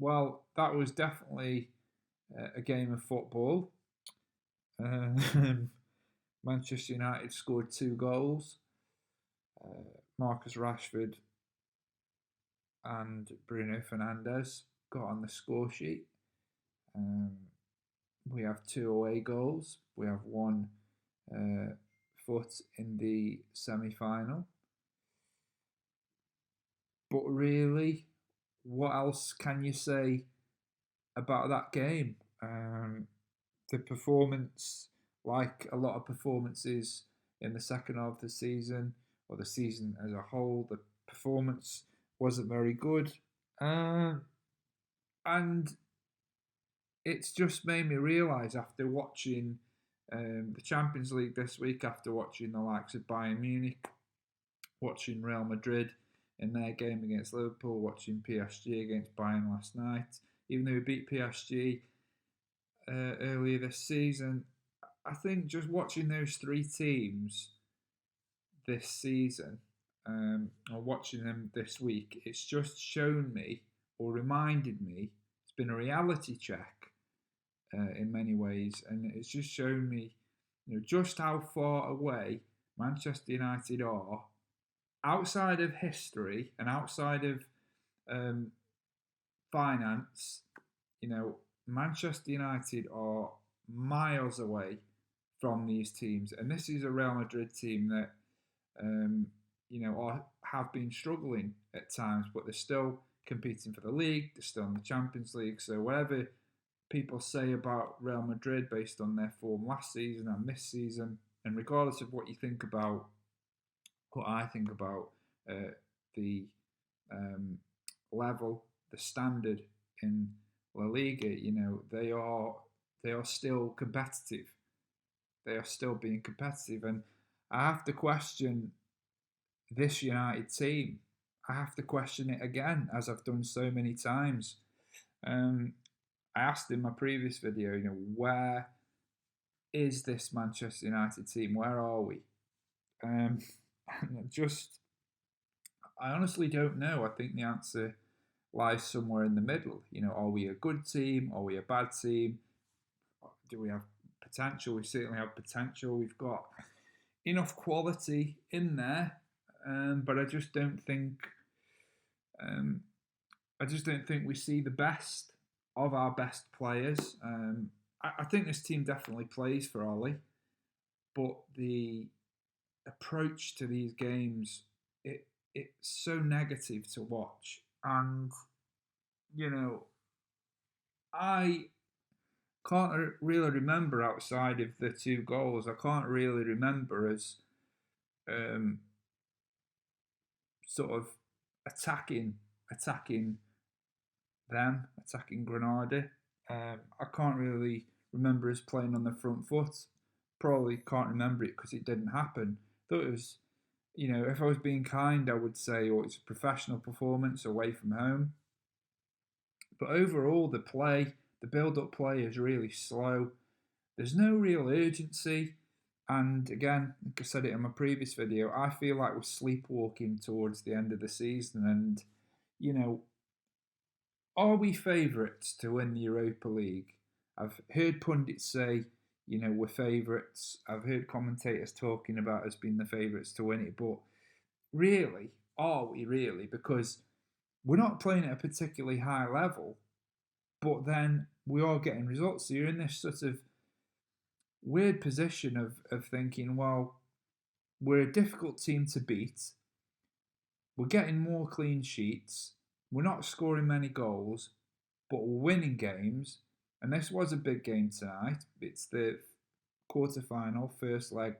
Well, that was definitely a game of football. Uh, Manchester United scored 2 goals. Marcus Rashford and Bruno Fernandes got on the score sheet. Um, we have 2 away goals. We have one foot in the semi-final. But really, what else can you say about that game? The performance, like a lot of performances in the second half of the season or the season as a whole, the performance wasn't very good. And it's just made me realise after watching the Champions League this week, after watching the likes of Bayern Munich, watching Real Madrid in their game against Liverpool, watching PSG against Bayern last night, even though we beat PSG earlier this season, I think just watching those three teams this season, or watching them this week, it's just shown me or reminded me, it's been a reality check in many ways, and it's just shown me, just how far away Manchester United are outside of history and outside of um, finance. Manchester United are miles away from these teams, and this is a Real Madrid team that have been struggling at times, but they're still competing for the league. They're still in the Champions League. So whatever people say about Real Madrid based on their form last season and this season, and regardless of what you think about, what I think about the level, the standard in La Liga, they are still competitive. They are still being competitive, and I have to question this United team. I have to question it again, as I've done so many times. I asked in my previous video, where is this Manchester United team? Where are we? And I honestly don't know. I think the answer lies somewhere in the middle. Are we a good team? Are we a bad team? Do we have potential? We certainly have potential. We've got enough quality in there, but I just don't think. I just don't think we see the best of our best players. I think this team definitely plays for Ollie, but the approach to these games, it's so negative to watch, and I can't really remember outside of the 2 goals. I can't really remember as um, sort of attacking them, attacking Granada. I can't really remember us playing on the front foot. Probably can't remember it because it didn't happen. Thought it was, if I was being kind, I would say, it's a professional performance away from home. But overall, the build-up play is really slow. There's no real urgency. And again, like I said it in my previous video, I feel like we're sleepwalking towards the end of the season. And, are we favourites to win the Europa League? I've heard pundits say, we're favourites. I've heard commentators talking about us being the favourites to win it. But really, are we really? Because we're not playing at a particularly high level, but then we are getting results. So you're in this sort of weird position of thinking, well, we're a difficult team to beat. We're getting more clean sheets. We're not scoring many goals, but we're winning games. And this was a big game tonight. It's the quarter-final, first leg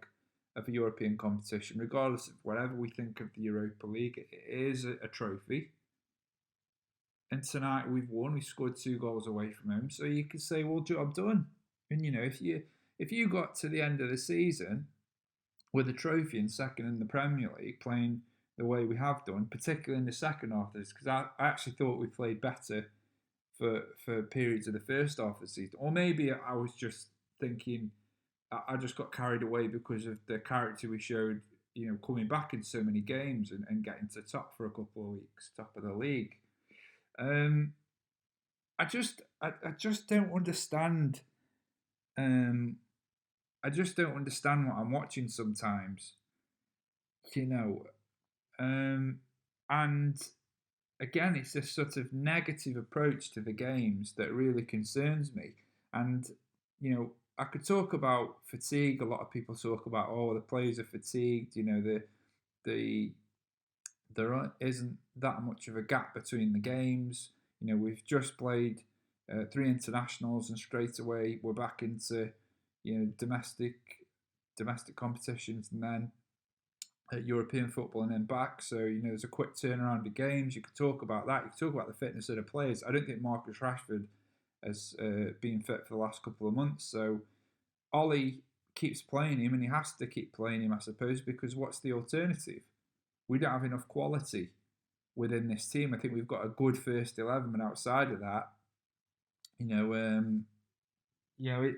of a European competition. Regardless of whatever we think of the Europa League, it is a trophy. And tonight we've won. We scored 2 goals away from home. So you could say, well, job done. And if you got to the end of the season with a trophy and second in the Premier League, playing the way we have done, particularly in the second half of this, because I actually thought we played better for periods of the first half of the season. Or maybe I was just thinking, I just got carried away because of the character we showed, coming back in so many games and getting to top for a couple of weeks, top of the league. I just don't understand. Um, I just don't understand what I'm watching sometimes. You know, um, and again, it's this sort of negative approach to the games that really concerns me. And I could talk about fatigue. A lot of people talk about, oh, the players are fatigued. The there isn't that much of a gap between the games. We've just played three internationals, and straight away we're back into domestic competitions, and then European football, and then back. So there's a quick turnaround of games. You could talk about that. You could talk about the fitness of the players. I don't think Marcus Rashford has been fit for the last couple of months. So Ollie keeps playing him, and he has to keep playing him, I suppose, because what's the alternative? We don't have enough quality within this team. I think we've got a good first 11, but outside of that, you know, um,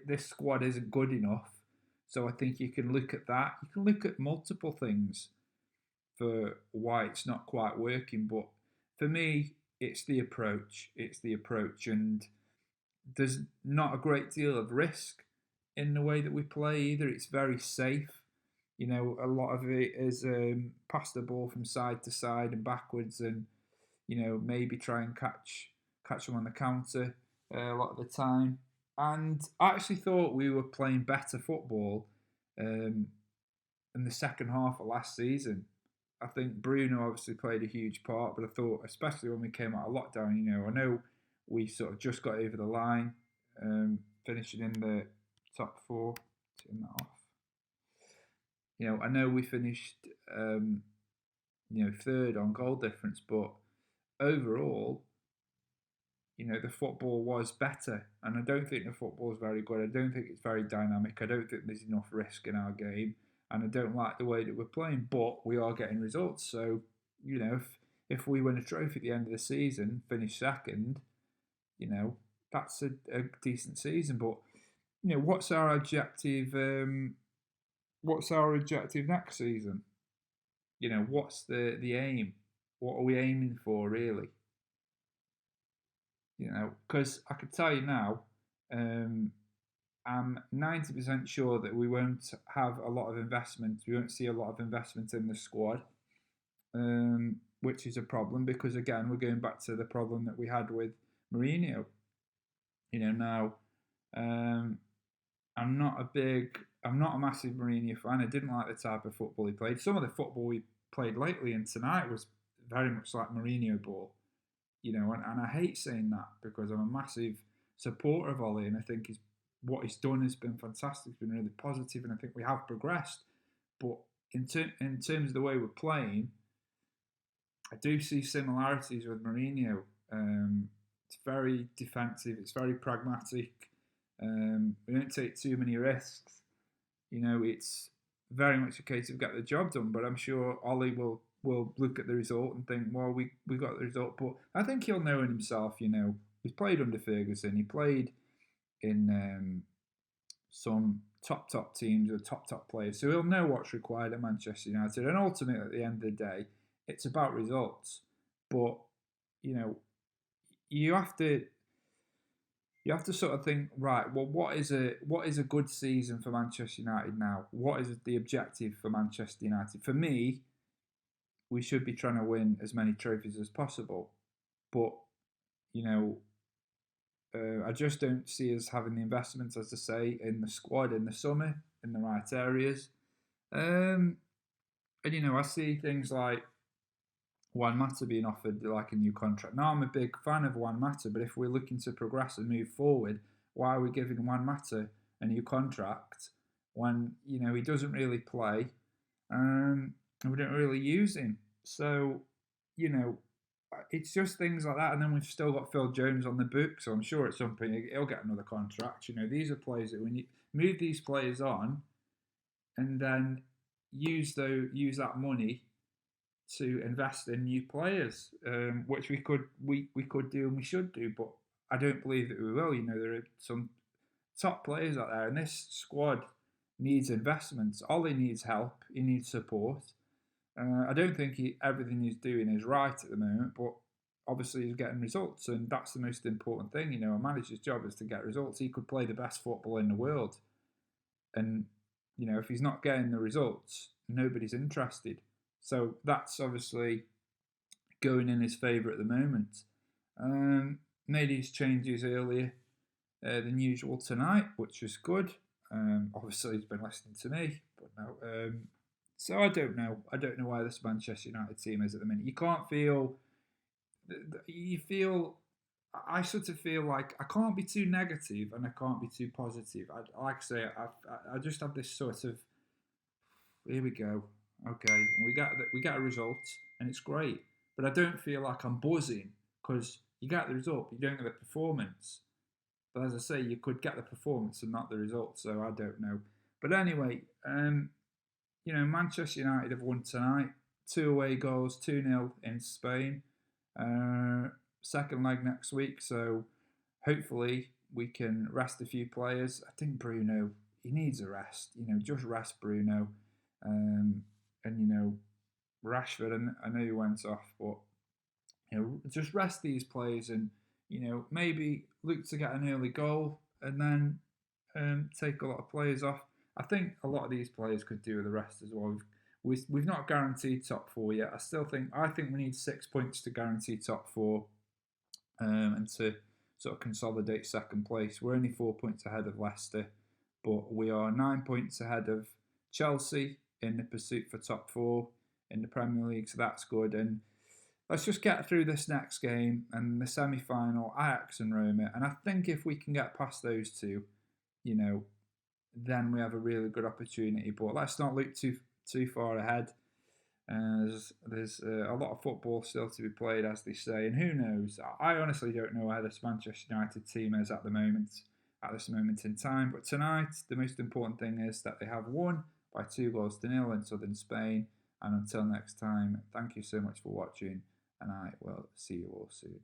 this squad isn't good enough. So I think you can look at that. You can look at multiple things for why it's not quite working. But for me, it's the approach. It's the approach, and there's not a great deal of risk in the way that we play either. It's very safe. A lot of it is pass the ball from side to side and backwards, and maybe try and catch them on the counter a lot of the time. And I actually thought we were playing better football um, in the second half of last season. I think Bruno obviously played a huge part, but I thought, especially when we came out of lockdown, I know we sort of just got over the line, finishing in the top four. Turn that off. I know we finished, third on goal difference, but overall, the football was better, and I don't think the football is very good. I don't think it's very dynamic. I don't think there's enough risk in our game, and I don't like the way that we're playing. But we are getting results, so if we win a trophy at the end of the season, finish second, that's a decent season. But what's our objective? What's our objective next season? What's the aim? What are we aiming for, really? Because I could tell you now, um, I'm 90% sure that we won't have a lot of investment. We won't see a lot of investment in the squad, which is a problem because, again, we're going back to the problem that we had with Mourinho. Now, um, I'm not a massive Mourinho fan. I didn't like the type of football he played. Some of the football we played lately and tonight was very much like Mourinho ball. And I hate saying that because I'm a massive supporter of Ollie, and I think what he's done has been fantastic. It's been really positive, and I think we have progressed. But in terms of the way we're playing, I do see similarities with Mourinho. It's very defensive. It's very pragmatic. We don't take too many risks. It's very much a case of get the job done. But I'm sure Ollie will look at the result and think, well, we got the result. But I think he'll know in himself, he's played under Ferguson. He played in some top teams or top players. So he'll know what's required at Manchester United. And ultimately, at the end of the day, it's about results. But, you have to sort of think, right, well, what is a good season for Manchester United now? What is the objective for Manchester United? For me, we should be trying to win as many trophies as possible. But, I just don't see us having the investments, as I say, in the squad in the summer, in the right areas. And, I see things like Juan Mata being offered like a new contract. Now, I'm a big fan of Juan Mata, but if we're looking to progress and move forward, why are we giving Juan Mata a new contract when, he doesn't really play and we don't really use him? So, it's just things like that. And then we've still got Phil Jones on the book, so I'm sure at some point he'll get another contract. These are players that when you move these players on and then use that money to invest in new players, which we could do and we should do, but I don't believe that we will. There are some top players out there, and this squad needs investments. Ollie needs help. He needs support. I don't think everything he's doing is right at the moment, but obviously he's getting results, and that's the most important thing. You know, a manager's job is to get results. He could play the best football in the world, and you know, if he's not getting the results, nobody's interested. So that's obviously going in his favour at the moment. Made his changes earlier than usual tonight, which was good. Obviously, he's been listening to me, but no. So I don't know. I don't know why this Manchester United team is at the minute. You can't feel. You feel. I sort of feel like I can't be too negative and I can't be too positive. Like I say, I just have this sort of. Here we go. Okay, we get a result and it's great, but I don't feel like I'm buzzing because you get the result, but you don't get the performance. But as I say, you could get the performance and not the result, so I don't know. But anyway, you know, Manchester United have won tonight. 2 away goals, 2-0 in Spain. Second leg next week, so hopefully we can rest a few players. I think Bruno, he needs a rest. You know, just rest Bruno. And, you know, Rashford, I know he went off, but, you know, just rest these players and, you know, maybe look to get an early goal and then take a lot of players off. I think a lot of these players could do with the rest as well. We've not guaranteed top four yet. I think we need 6 points to guarantee top four, and to sort of consolidate second place. We're only 4 points ahead of Leicester, but we are 9 points ahead of Chelsea in the pursuit for top four in the Premier League. So that's good. And let's just get through this next game and the semi-final, Ajax and Roma. And I think if we can get past those two, you know, then we have a really good opportunity. But let's not look too far ahead. There's a lot of football still to be played, as they say, and who knows? I honestly don't know where this Manchester United team is at this moment in time. But tonight, the most important thing is that they have won by 2 goals to 0 in southern Spain. And until next time, thank you so much for watching, and I will see you all soon.